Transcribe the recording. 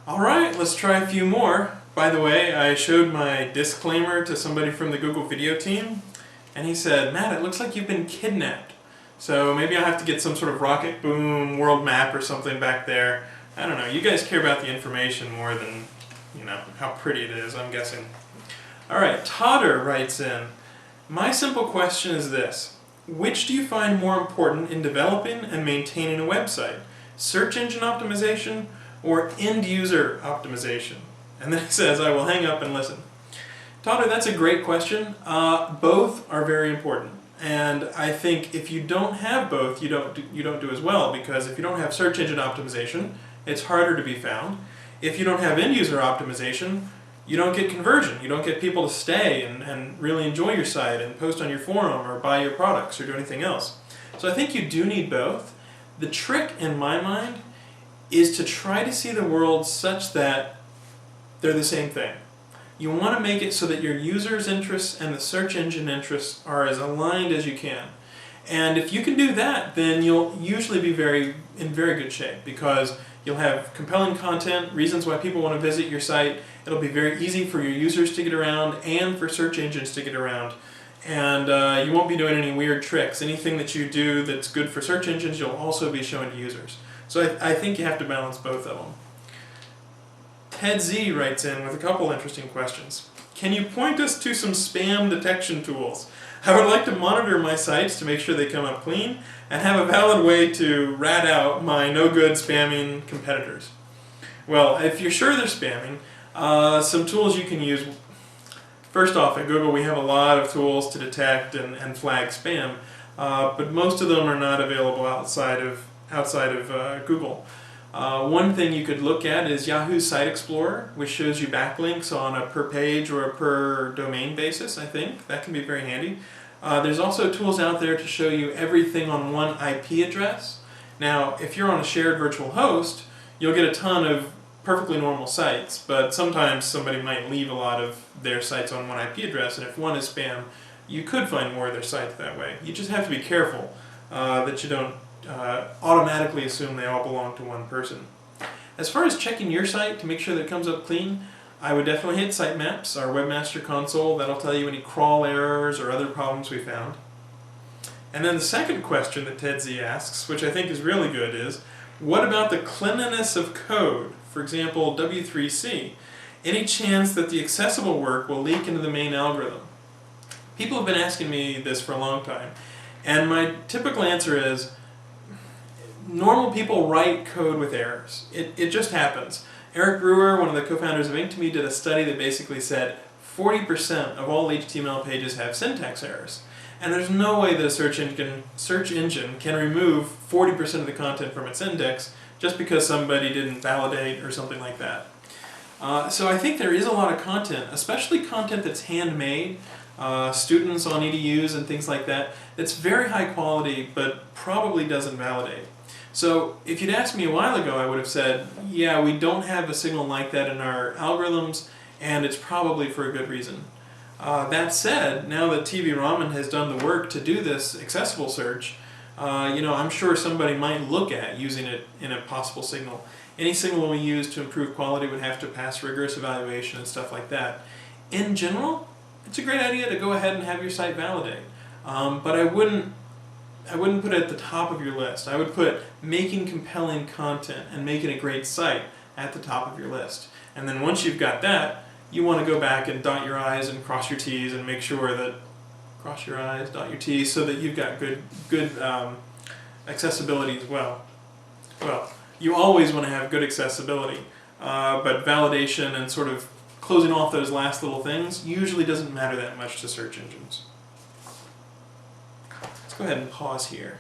Alright, let's try a few more. By the way, I showed my disclaimer to somebody from the Google video team, and he said, "Matt, it looks like you've been kidnapped. So maybe I'll have to get some sort of rocket boom world map or something back there." I don't know, you guys care about the information more than, how pretty it is, I'm guessing. Alright, Todder writes in, "My simple question is this. Which do you find more important in developing and maintaining a website? Search engine optimization or end-user optimization?" And then he says, "I will hang up and listen." Todder, that's a great question. Both are very important. And I think if you don't have both, you don't do as well, because if you don't have search engine optimization, it's harder to be found. If you don't have end-user optimization, you don't get conversion. You don't get people to stay and really enjoy your site and post on your forum or buy your products or do anything else. So I think you do need both. The trick, in my mind, is to try to see the world such that they're the same thing. You want to make it so that your users' interests and the search engine interests are as aligned as you can. And if you can do that, then you'll usually be in very good shape, because you'll have compelling content, reasons why people want to visit your site. It'll be very easy for your users to get around and for search engines to get around. And you won't be doing any weird tricks. Anything that you do that's good for search engines, you'll also be showing to users. So I think you have to balance both of them. Ted Z writes in with a couple interesting questions. "Can you point us to some spam detection tools? I would like to monitor my sites to make sure they come up clean and have a valid way to rat out my no-good spamming competitors." Well, if you're sure they're spamming, some tools you can use. First off, at Google we have a lot of tools to detect and flag spam, but most of them are not available outside of Google. One thing you could look at is Yahoo's Site Explorer, which shows you backlinks on a per page or a per domain basis, I think. That can be very handy. There's also tools out there to show you everything on one IP address. Now, if you're on a shared virtual host, you'll get a ton of perfectly normal sites, but sometimes somebody might leave a lot of their sites on one IP address, and if one is spam, you could find more of their sites that way. You just have to be careful that you don't automatically assume they all belong to one person. As far as checking your site to make sure that it comes up clean, I would definitely hit Sitemaps, our webmaster console. That'll tell you any crawl errors or other problems we found. And then the second question that Ted Z asks, which I think is really good, is what about the cleanliness of code? For example, W3C. Any chance that the accessible work will leak into the main algorithm? People have been asking me this for a long time, and my typical answer is normal people write code with errors. It just happens. Eric Brewer, one of the co-founders of Inktomi, did a study that basically said 40% of all HTML pages have syntax errors. And there's no way that a search engine can remove 40% of the content from its index just because somebody didn't validate or something like that. So I think there is a lot of content, especially content that's handmade, students on EDUs and things like that, that's very high quality but probably doesn't validate. So if you'd asked me a while ago, I would have said, yeah, we don't have a signal like that in our algorithms, and it's probably for a good reason. That said, now that TV Ramen has done the work to do this accessible search, I'm sure somebody might look at using it in a possible signal. Any signal we use to improve quality would have to pass rigorous evaluation and stuff like that. In general, it's a great idea to go ahead and have your site validate, but I wouldn't put it at the top of your list. I would put making compelling content and making a great site at the top of your list. And then once you've got that, you want to go back and dot your I's and cross your T's and make sure that, cross your I's, dot your T's, so that you've got good accessibility as well. Well, you always want to have good accessibility, but validation and sort of closing off those last little things usually doesn't matter that much to search engines. Let's go ahead and pause here.